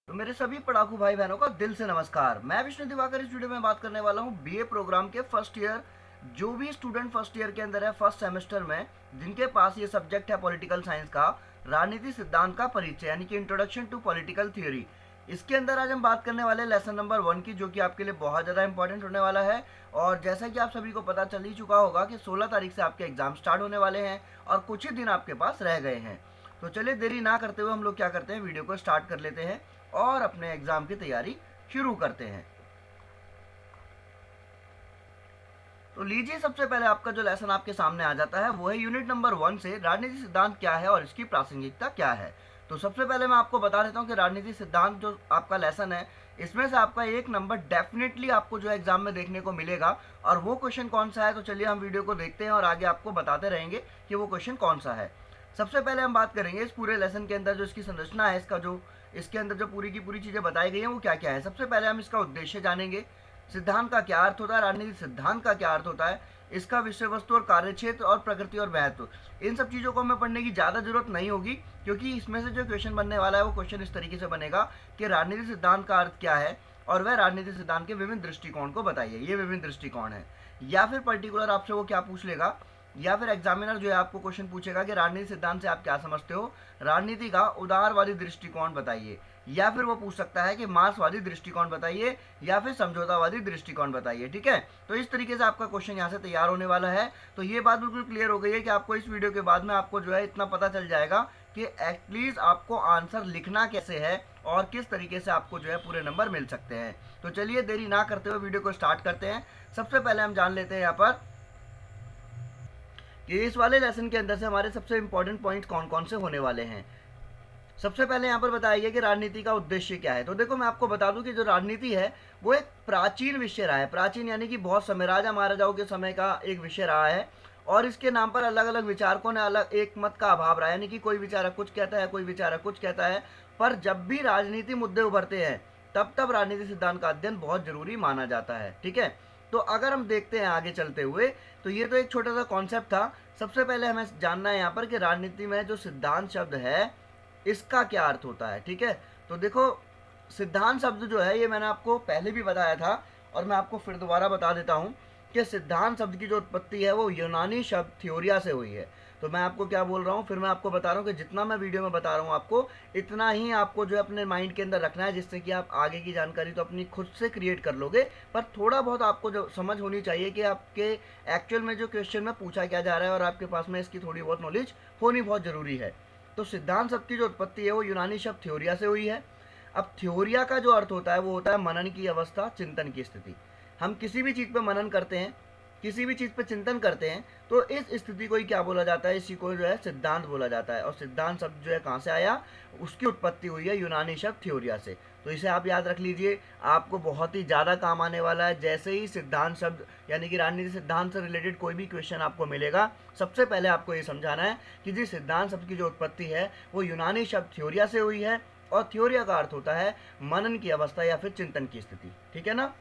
तो मेरे सभी पढ़ाकू भाई बहनों का दिल से नमस्कार। मैं विष्णु दिवाकर इस वीडियो में बात करने वाला हूँ बीए प्रोग्राम के फर्स्ट ईयर, जो भी स्टूडेंट फर्स्ट ईयर के अंदर है, फर्स्ट सेमेस्टर में, जिनके पास ये सब्जेक्ट है पॉलिटिकल साइंस का, राजनीति सिद्धांत का परिचय यानी कि इंट्रोडक्शन टू पॉलिटिकल थ्योरी। इसके अंदर आज हम बात करने वाले लेसन नंबर 1 की, जो कि आपके लिए बहुत ज़्यादा इंपॉर्टेंट होने वाला है। और जैसा कि आप सभी को पता चल ही चुका होगा कि 16 तारीख से आपके एग्जाम स्टार्ट होने वाले हैं और कुछ ही दिन आपके पास रह गए हैं। तो चलिए देरी ना करते हुए हम लोग क्या करते हैं, वीडियो को स्टार्ट कर लेते हैं और अपने एग्जाम की तैयारी शुरू करते हैं। तो लीजिए, सबसे पहले आपका जो लेसन आपके सामने आ जाता है वो है यूनिट नंबर 1 से राजनीति सिद्धांत क्या है और इसकी प्रासंगिकता क्या है। तो सबसे पहले मैं आपको बता देता हूँ कि राजनीति सिद्धांत जो आपका लेसन है, इसमें से आपका एक नंबर डेफिनेटली आपको जो है एग्जाम में देखने को मिलेगा। और वो क्वेश्चन कौन सा है, तो चलिए हम वीडियो को देखते हैं और आगे आपको बताते रहेंगे कि वो क्वेश्चन कौन सा है। सबसे पहले हम बात करेंगे इस पूरे लेसन के अंदर जो इसकी संरचना है, इसका जो इसके अंदर जो पूरी की पूरी चीज़ें बताई गई हैं वो क्या क्या है। सबसे पहले हम इसका उद्देश्य जानेंगे, सिद्धांत का क्या अर्थ होता है, राजनीति सिद्धांत का क्या अर्थ होता है, इसका विषय वस्तु और कार्यक्षेत्र और प्रकृति और महत्व। इन सब चीज़ों को हमें पढ़ने की ज़्यादा जरूरत नहीं होगी, क्योंकि इसमें से जो क्वेश्चन बनने वाला है वो क्वेश्चन इस तरीके से बनेगा कि राजनीति सिद्धांत का अर्थ क्या है और वह राजनीति सिद्धांत के विभिन्न दृष्टिकोण को बताइए। ये विभिन्न दृष्टिकोण है, या फिर पर्टिकुलर आपसे वो क्या पूछ लेगा, या फिर एग्जामिनर जो है आपको क्वेश्चन पूछेगा कि राजनीति सिद्धांत से आप क्या समझते हो, राजनीति का उदारवादी दृष्टिकोण बताइए। या फिर वो पूछ सकता है कि मार्क्सवादी दृष्टिकोण बताइए, या फिर समझौतावादी दृष्टिकोण बताइए। ठीक है, तो इस तरीके से आपका क्वेश्चन यहाँ से तैयार होने वाला है। तो ये बात बिल्कुल क्लियर हो गई है कि आपको इस वीडियो के बाद में आपको जो है इतना पता चल जाएगा कि एटलीस्ट आपको आंसर लिखना कैसे है और किस तरीके से आपको जो है पूरे नंबर मिल सकते हैं। तो चलिए देरी ना करते हुए वीडियो को स्टार्ट करते हैं। सबसे पहले हम जान लेते हैं यहाँ पर कि इस वाले लेसन के अंदर से हमारे सबसे इंपॉर्टेंट पॉइंट कौन कौन से होने वाले हैं। सबसे पहले यहाँ पर बताया गया कि राजनीति का उद्देश्य क्या है। तो देखो, मैं आपको बता दूं कि जो राजनीति है वो एक प्राचीन विषय रहा है। प्राचीन यानी कि बहुत समय, राजा महाराजाओं के समय का एक विषय रहा है। और इसके नाम पर अलग अलग विचारकों ने अलग एक मत का अभाव रहा है, यानी कि कोई विचारक कुछ कहता है, कोई विचारक कुछ कहता है। पर जब भी राजनीति मुद्दे उभरते हैं तब तब राजनीति सिद्धांत का अध्ययन बहुत जरूरी माना जाता है। ठीक है, तो अगर हम देखते हैं आगे चलते हुए, तो ये तो एक छोटा सा कॉन्सेप्ट था। सबसे पहले हमें जानना है यहाँ पर कि राजनीति में जो सिद्धांत शब्द है इसका क्या अर्थ होता है। ठीक है, तो देखो, सिद्धांत शब्द जो है ये मैंने आपको पहले भी बताया था और मैं आपको फिर दोबारा बता देता हूँ कि सिद्धांत शब्द की जो उत्पत्ति है वो यूनानी शब्द थ्योरिया से हुई है। तो मैं आपको क्या बोल रहा हूँ, फिर मैं आपको बता रहा हूँ कि जितना मैं वीडियो में बता रहा हूँ आपको, इतना ही आपको जो है अपने माइंड के अंदर रखना है, जिससे कि आप आगे की जानकारी तो अपनी खुद से क्रिएट कर लोगे, पर थोड़ा बहुत आपको जो समझ होनी चाहिए कि आपके एक्चुअल में जो क्वेश्चन में पूछा क्या जा रहा है और आपके पास में इसकी थोड़ी बहुत नॉलेज होनी बहुत ज़रूरी है। तो सिद्धांत शब्द की जो उत्पत्ति है वो यूनानी शब्द थ्योरिया से हुई है। अब थ्योरिया का जो अर्थ होता है वो होता है मनन की अवस्था, चिंतन की स्थिति। हम किसी भी चीज़ पे मनन करते हैं, किसी भी चीज़ पे चिंतन करते हैं, तो इस स्थिति को ही क्या बोला जाता है, इसी को जो है सिद्धांत बोला जाता है। और सिद्धांत शब्द जो है कहाँ से आया, उसकी उत्पत्ति हुई है यूनानी शब्द थ्योरिया से। तो इसे आप याद रख लीजिए, आपको बहुत ही ज़्यादा काम आने वाला है। जैसे ही सिद्धांत शब्द यानी कि राजनीति सिद्धांत से रिलेटेड कोई भी क्वेश्चन आपको मिलेगा, सबसे पहले आपको ये समझाना है कि जिस सिद्धांत शब्द की जो उत्पत्ति है वो यूनानी शब्द थ्योरिया से हुई है। और थ्योरिया का अर्थ होता है मनन की अवस्था या फिर चिंतन की स्थिति। ठीक है ना,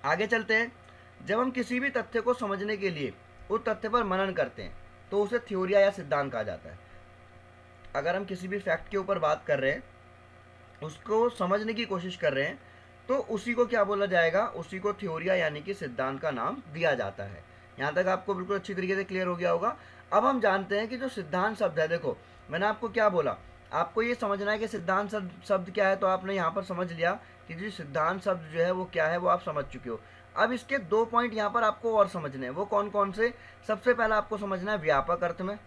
आगे चलते हैं। जब हम किसी भी तथ्य को समझने के लिए उस तथ्य पर मनन करते हैं तो उसे थ्योरिया या सिद्धांत कहा जाता है। अगर हम किसी भी फैक्ट के ऊपर बात कर रहे हैं, उसको समझने की कोशिश कर रहे हैं, तो उसी को क्या बोला जाएगा, उसी को थ्योरिया यानी कि सिद्धांत का नाम दिया जाता है। यहाँ तक आपको बिल्कुल अच्छी तरीके से क्लियर हो गया होगा। अब हम जानते हैं कि जो सिद्धांत शब्द है, देखो मैंने आपको क्या बोला, आपको ये समझना है कि सिद्धांत शब्द क्या है। तो आपने यहाँ पर समझ लिया कि जो सिद्धांत शब्द जो है वो क्या है, वो आप समझ चुके हो। अब इसके दो पॉइंट यहाँ पर आपको और समझने हैं, वो कौन कौन से। सबसे पहला आपको समझना है व्यापक अर्थ में,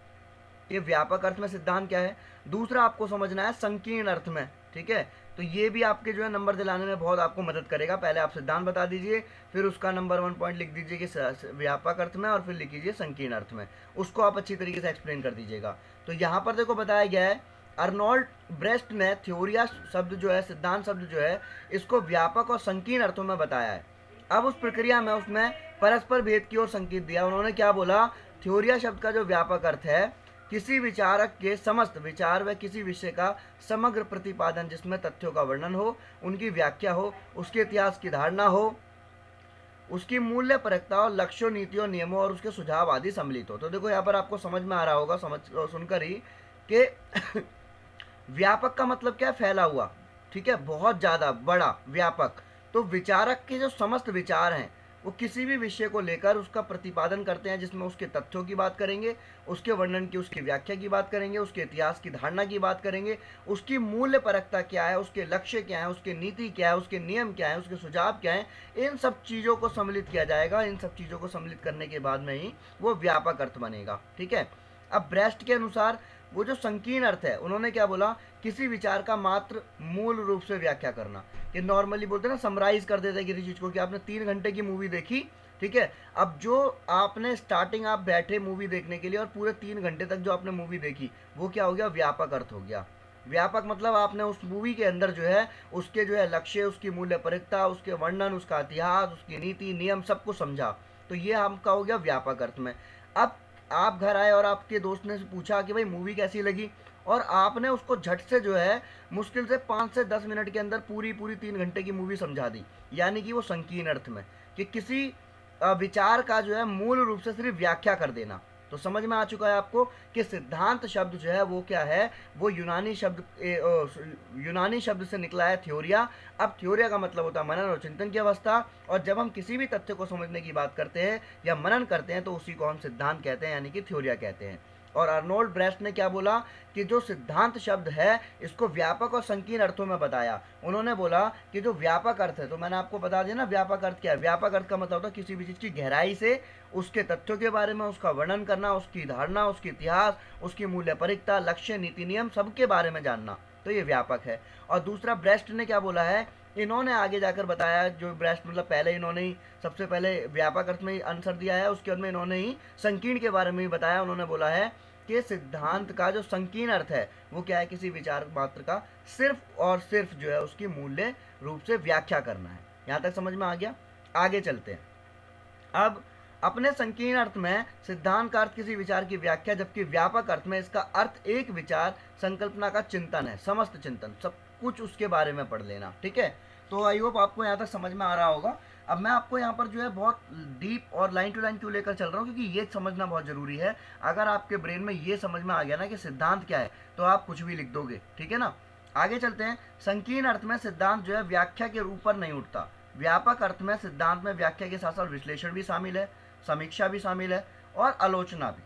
ये व्यापक अर्थ में सिद्धांत क्या है। दूसरा आपको समझना है संकीर्ण अर्थ में। ठीक है, तो ये भी आपके जो है नंबर दिलाने में बहुत आपको मदद करेगा। पहले आप सिद्धांत बता दीजिए, फिर उसका नंबर 1 पॉइंट लिख दीजिए कि व्यापक अर्थ में, और फिर लिख दीजिए संकीर्ण अर्थ में। उसको आप अच्छी तरीके से एक्सप्लेन कर दीजिएगा। तो यहाँ पर देखो बताया गया है, अर्नोल्ड ब्रेस्ट ने थ्योरिया शब्द जो है, सिद्धांत शब्द जो है, इसको व्यापक और संकीर्ण अर्थों में बताया है। अब उस प्रक्रिया में उसमें परस्पर भेद की ओर संकेत दिया। उन्होंने क्या बोला, थ्योरिया शब्द का जो व्यापक अर्थ है, किसी विचारक के समस्त विचार व किसी विषय का समग्र प्रतिपादन, जिसमें तथ्यों का वर्णन हो, उनकी व्याख्या हो, उसके इतिहास की धारणा हो, उसकी मूल्य परकता और लक्ष्यों, नीतियों, नियमों और उसके सुझाव आदि सम्मिलित हो। तो देखो यहाँ पर आपको समझ में आ रहा होगा, समझ सुनकर ही, कि व्यापक का मतलब क्या है, फैला हुआ। ठीक है, बहुत ज़्यादा बड़ा, व्यापक। तो विचारक के जो समस्त विचार हैं वो किसी भी विषय को लेकर उसका प्रतिपादन करते हैं, जिसमें उसके तथ्यों की बात करेंगे, उसके वर्णन की, उसकी व्याख्या की बात करेंगे, उसके इतिहास की धारणा की बात करेंगे, उसकी मूल्य परकता क्या है, उसके लक्ष्य क्या है, उसकी नीति क्या है, उसके नियम क्या है, उसके सुझाव क्या है। इन सब चीज़ों को सम्मिलित किया जाएगा। इन सब चीज़ों को सम्मिलित करने के बाद में ही वो व्यापक अर्थ बनेगा। ठीक है, अब ब्रेस्ट के अनुसार वो जो संकीर्ण अर्थ है, उन्होंने क्या बोला, किसी विचार का मात्र मूल रूप से व्याख्या करना। कि नॉर्मली बोलते हैं ना, समराइज कर देते हैं किसी चीज़ को, कि आपने 3 घंटे की मूवी देखी, ठीक है, अब जो आपने स्टार्टिंग आप बैठे मूवी देखने के लिए और पूरे 3 घंटे तक जो आपने मूवी देखी, वो क्या हो गया, व्यापक अर्थ हो गया। व्यापक मतलब आपने उस मूवी के अंदर जो है उसके जो है लक्ष्य, उसकी मूल्य परिकता, उसके वर्णन, उसका इतिहास, उसकी नीति नियम सब कुछ समझा। तो ये आपका हो गया व्यापक अर्थ में। अब आप घर आए और आपके दोस्त ने पूछा कि भाई मूवी कैसी लगी, और आपने उसको झट से जो है मुश्किल से 5 से 10 मिनट के अंदर पूरी पूरी 3 घंटे की मूवी समझा दी, यानी कि वो संकीर्ण अर्थ में, कि किसी विचार का जो है मूल रूप से सिर्फ व्याख्या कर देना। तो समझ में आ चुका है आपको कि सिद्धांत शब्द जो है वो क्या है, वो यूनानी शब्द से निकला है, थ्योरिया। अब थ्योरिया का मतलब होता है मनन और चिंतन की अवस्था, और जब हम किसी भी तथ्य को समझने की बात करते हैं या मनन करते हैं तो उसी को हम सिद्धांत कहते हैं, यानी कि थ्योरिया कहते हैं। और अर्नोल्ड ब्रेस्ट ने क्या बोला कि जो सिद्धांत शब्द है इसको व्यापक और संकीर्ण अर्थों में बताया। उन्होंने बोला कि जो व्यापक अर्थ है, तो मैंने आपको बता दिया ना व्यापक अर्थ क्या है। व्यापक अर्थ का मतलब होता है किसी भी चीज़ की गहराई से उसके तथ्यों के बारे में उसका वर्णन करना, उसकी धारणा, उसकी इतिहास, उसकी मूल्य परिकता, लक्ष्य, नीति नियम सबके बारे में जानना, तो ये व्यापक है। और दूसरा ब्रेस्ट ने क्या बोला है, इन्होंने आगे जाकर बताया, जो ब्रेस्ट मतलब पहले इन्होंने ही सबसे पहले व्यापक अर्थ में ही आंसर दिया है, उसके बाद में इन्होंने ही संकीर्ण के बारे में ही बताया। उन्होंने बोला है कि सिद्धांत का जो संकीर्ण अर्थ है वो क्या है, किसी विचार मात्र का सिर्फ और सिर्फ जो है उसकी मूल्य रूप से व्याख्या करना है। यहाँ तक समझ में आ गया। आगे चलते हैं। अब अपने संकीर्ण अर्थ में सिद्धांत का अर्थ किसी विचार की व्याख्या, जबकि व्यापक अर्थ में इसका अर्थ एक विचार संकल्पना का चिंतन है, समस्त चिंतन, सब कुछ उसके बारे में पढ़ लेना। ठीक है, तो आई होप आपको यहाँ तक समझ में आ रहा होगा। अब मैं आपको यहाँ पर जो है बहुत डीप और लाइन टू लाइन क्यों लेकर चल रहा हूँ, क्योंकि ये समझना बहुत ज़रूरी है। अगर आपके ब्रेन में ये समझ में आ गया ना कि सिद्धांत क्या है, तो आप कुछ भी लिख दोगे। ठीक है ना, आगे चलते हैं। संकीर्ण अर्थ में सिद्धांत जो है व्याख्या के ऊपर नहीं उठता। व्यापक अर्थ में सिद्धांत में व्याख्या के साथ साथ विश्लेषण भी शामिल है, समीक्षा भी शामिल है और आलोचना भी।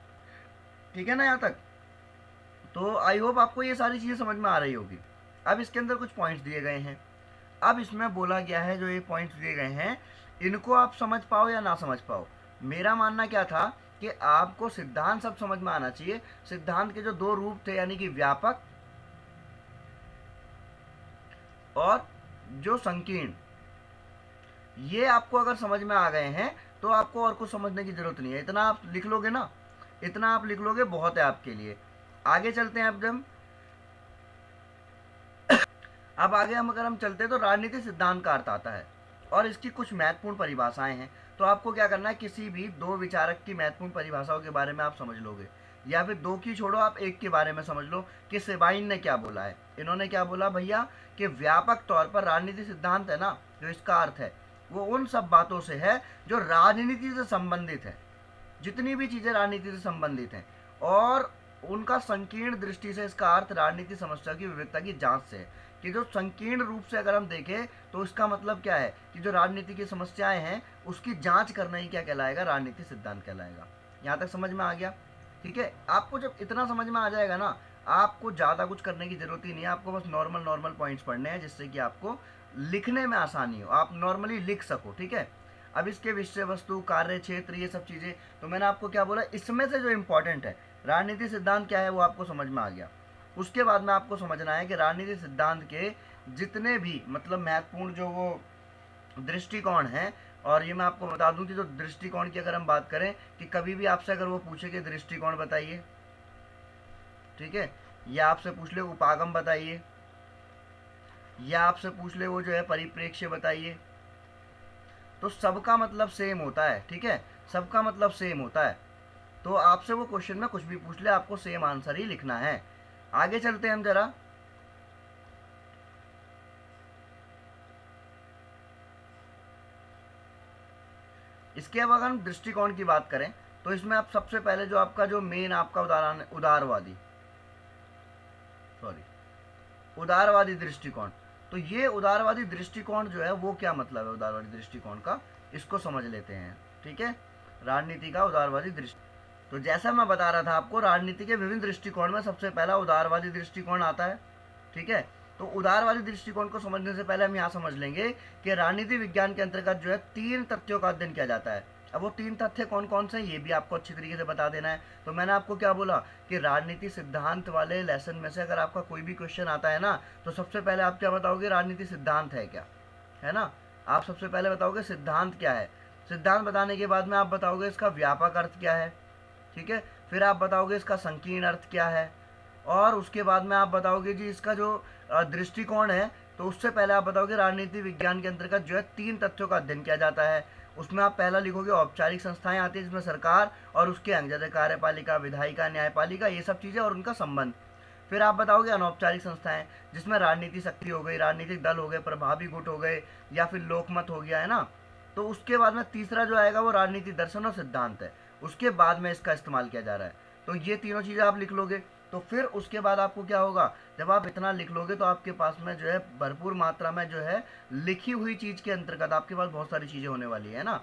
ठीक है ना यहाँ तक। तो आई होप आपको ये सारी चीज़ें समझ में आ रही होगी। अब इसके अंदर कुछ पॉइंट्स दिए गए हैं। अब इसमें बोला गया है, जो ये पॉइंट्स दिए गए हैं इनको आप समझ पाओ या ना समझ पाओ, मेरा मानना क्या था कि आपको सिद्धांत सब समझ में आना चाहिए। सिद्धांत के जो दो रूप थे, यानी कि व्यापक और जो संकीर्ण, ये आपको अगर समझ में आ गए हैं तो आपको और कुछ समझने की जरूरत नहीं है। इतना आप लिख लोगे ना, इतना आप लिख लोगे बहुत है आपके लिए। आगे चलते हैं। अब आगे अगर हम चलते हैं तो राजनीति सिद्धांत का अर्थ आता है और इसकी कुछ महत्वपूर्ण परिभाषाएं हैं। तो आपको क्या करना है, किसी भी दो विचारक की महत्वपूर्ण परिभाषाओं के बारे में आप समझ लोगे, या फिर दो की छोड़ो आप एक के बारे में समझ लो कि सेबाइन ने क्या बोला है। इन्होंने क्या बोला भैया कि व्यापक तौर पर राजनीति सिद्धांत है ना, जो इसका अर्थ है वो उन सब बातों से है जो राजनीति से संबंधित है, जितनी भी चीज़ें राजनीति से संबंधित हैं, और उनका संकीर्ण दृष्टि से इसका अर्थ राजनीति समस्या की विविधता की जांच से है। कि जो संकीर्ण रूप से अगर हम देखें तो इसका मतलब क्या है कि जो राजनीति की समस्याएं हैं उसकी जांच करना ही क्या कहलाएगा, राजनीति सिद्धांत कहलाएगा। यहाँ तक समझ में आ गया। ठीक है, आपको जब इतना समझ में आ जाएगा ना, आपको ज़्यादा कुछ करने की जरूरत ही नहीं है। आपको बस नॉर्मल पॉइंट्स पढ़ने हैं जिससे कि आपको लिखने में आसानी हो, आप नॉर्मली लिख सको। ठीक है, अब इसके विषय वस्तु, कार्य क्षेत्र, ये सब चीज़ें तो मैंने आपको क्या बोला, इसमें से जो इम्पोर्टेंट है राजनीति सिद्धांत क्या है वो आपको समझ में आ गया। उसके बाद में आपको समझना है कि राजनीति सिद्धांत के जितने भी मतलब महत्वपूर्ण जो वो दृष्टिकोण हैं, और ये मैं आपको बता दूं कि जो दृष्टिकोण की अगर हम बात करें कि कभी भी आपसे अगर वो पूछे कि दृष्टिकोण बताइए, ठीक है, या आपसे पूछ ले उपागम बताइए, या आपसे पूछ ले वो जो है परिप्रेक्ष्य बताइए, तो सबका मतलब सेम होता है। ठीक है, सबका मतलब सेम होता है। तो आपसे वो क्वेश्चन में कुछ भी पूछ ले, आपको सेम आंसर ही लिखना है। आगे चलते हैं हम जरा। इसके अब अगर हम दृष्टिकोण की बात करें तो इसमें आप सबसे पहले जो आपका जो मेन आपका उदारवादी दृष्टिकोण, तो ये उदारवादी दृष्टिकोण जो है वो क्या मतलब है उदारवादी दृष्टिकोण का, इसको समझ लेते हैं। ठीक है, राजनीति का उदारवादी दृष्टि। तो जैसा मैं बता रहा था आपको, राजनीति के विभिन्न दृष्टिकोण में सबसे पहला उदारवादी दृष्टिकोण आता है। ठीक है, तो उदारवादी दृष्टिकोण को समझने से पहले हम यहाँ समझ लेंगे कि राजनीति विज्ञान के अंतर्गत जो है 3 तथ्यों का अध्ययन किया जाता है। अब वो 3 तथ्य कौन कौन से हैं ये भी आपको अच्छी तरीके से बता देना है। तो मैंने आपको क्या बोला कि राजनीति सिद्धांत वाले लेसन में से अगर आपका कोई भी क्वेश्चन आता है ना, तो सबसे पहले आप क्या बताओगे, राजनीति सिद्धांत है क्या, है ना। आप सबसे पहले बताओगे सिद्धांत क्या है। सिद्धांत बताने के बाद में आप बताओगे इसका व्यापक अर्थ क्या है। ठीक है, फिर आप बताओगे इसका संकीर्ण अर्थ क्या है, और उसके बाद में आप बताओगे जी इसका जो दृष्टिकोण है। तो उससे पहले आप बताओगे राजनीति विज्ञान के अंतर्गत जो है 3 तथ्यों का अध्ययन किया जाता है। उसमें आप पहला लिखोगे औपचारिक संस्थाएं आती है, जिसमें सरकार और उसके अंग जैसे कार्यपालिका, विधायिका, न्यायपालिका, ये सब चीज़ें और उनका संबंध। फिर आप बताओगे अनौपचारिक संस्थाएं, जिसमें राजनीति शक्ति हो गई, राजनीतिक दल हो गए, प्रभावी गुट हो गए, या फिर लोकमत हो गया, है ना। तो उसके बाद में तीसरा जो आएगा वो राजनीति दर्शन और सिद्धांत है, उसके बाद में इसका इस्तेमाल किया जा रहा है। तो ये तीनों चीज़ें आप लिख लोगे। तो फिर उसके बाद आपको क्या होगा, जब आप इतना लिख लोगे तो आपके पास में जो है भरपूर मात्रा में जो है लिखी हुई चीज़ के अंतर्गत आपके पास बहुत सारी चीज़ें होने वाली है ना।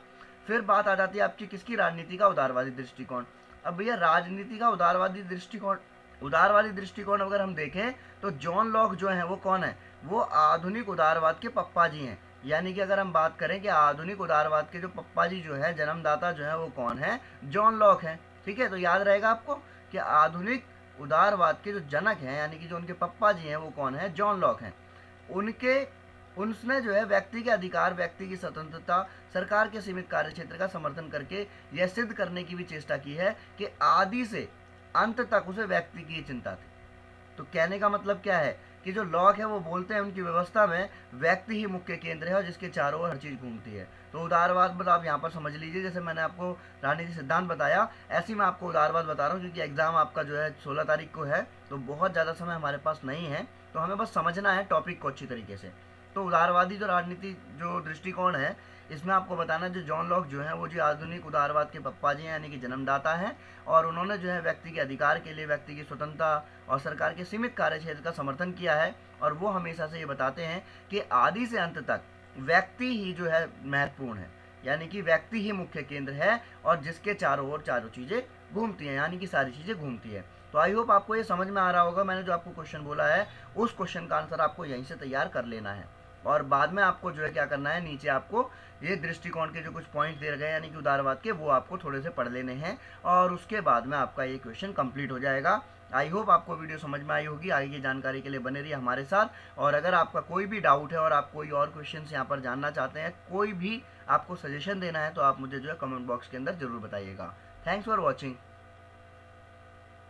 फिर बात आ जाती है आपकी किसकी, राजनीति का उदारवादी दृष्टिकोण। अब भैया राजनीति का उदारवादी दृष्टिकोण अगर हम देखें तो जॉन लॉक जो है वो कौन है, वो आधुनिक उदारवाद के पप्पा जी हैं। यानी कि अगर हम बात करें कि आधुनिक उदारवाद के जो पप्पा जी जो है, जन्मदाता जो है वो कौन है, जॉन लॉक है। ठीक है, तो याद रहेगा आपको कि आधुनिक उदारवाद के जो जनक हैं, यानी कि जो उनके पप्पा जी हैं वो कौन है, जॉन लॉक हैं। उसने जो है व्यक्ति के अधिकार, व्यक्ति की स्वतंत्रता, सरकार के सीमित कार्यक्षेत्र का समर्थन करके यह सिद्ध करने की भी चेष्टा की है कि आदि से अंत तक उसे व्यक्ति की चिंता थी। तो कहने का मतलब क्या है कि जो लॉक है वो बोलते हैं उनकी व्यवस्था में व्यक्ति ही मुख्य केंद्र है और जिसके चारों ओर हर चीज़ घूमती है। तो उदारवाद मतलब आप यहाँ पर समझ लीजिए, जैसे मैंने आपको राजनीति सिद्धांत बताया, ऐसे ही मैं आपको उदारवाद बता रहा हूँ, क्योंकि एग्जाम आपका जो है 16 तारीख को है, तो बहुत ज़्यादा समय हमारे पास नहीं है, तो हमें बस समझना है टॉपिक को अच्छी तरीके से। तो उदारवादी जो राजनीति जो दृष्टिकोण है, इसमें आपको बताना जो जॉन लॉक जो है वो जी आधुनिक उदारवाद के पप्पा जी हैं, यानी कि जन्मदाता हैं, और उन्होंने जो है व्यक्ति के अधिकार के लिए, व्यक्ति की स्वतंत्रता और सरकार के सीमित कार्यक्षेत्र का समर्थन किया है। और वो हमेशा से ये बताते हैं कि आदि से अंत तक व्यक्ति ही जो है महत्वपूर्ण है, यानी कि व्यक्ति ही मुख्य केंद्र है और जिसके चारों ओर चारों चीज़ें घूमती हैं, यानी कि सारी चीज़ें घूमती है। तो आई होप आपको ये समझ में आ रहा होगा। मैंने जो आपको क्वेश्चन बोला है उस क्वेश्चन का आंसर आपको यहीं से तैयार कर लेना है, और बाद में आपको जो है क्या करना है, नीचे आपको ये दृष्टिकोण के जो कुछ पॉइंट दे गए यानी कि उदारवाद के, वो आपको थोड़े से पढ़ लेने हैं, और उसके बाद में आपका ये क्वेश्चन कंप्लीट हो जाएगा। आई होप आपको वीडियो समझ में आई होगी। आगे की जानकारी के लिए बने रहिए हमारे साथ, और अगर आपका कोई भी डाउट है और आप कोई और क्वेश्चन यहाँ पर जानना चाहते हैं, कोई भी आपको सजेशन देना है, तो आप मुझे जो है कमेंट बॉक्स के अंदर जरूर बताइएगा। Thanks for watching.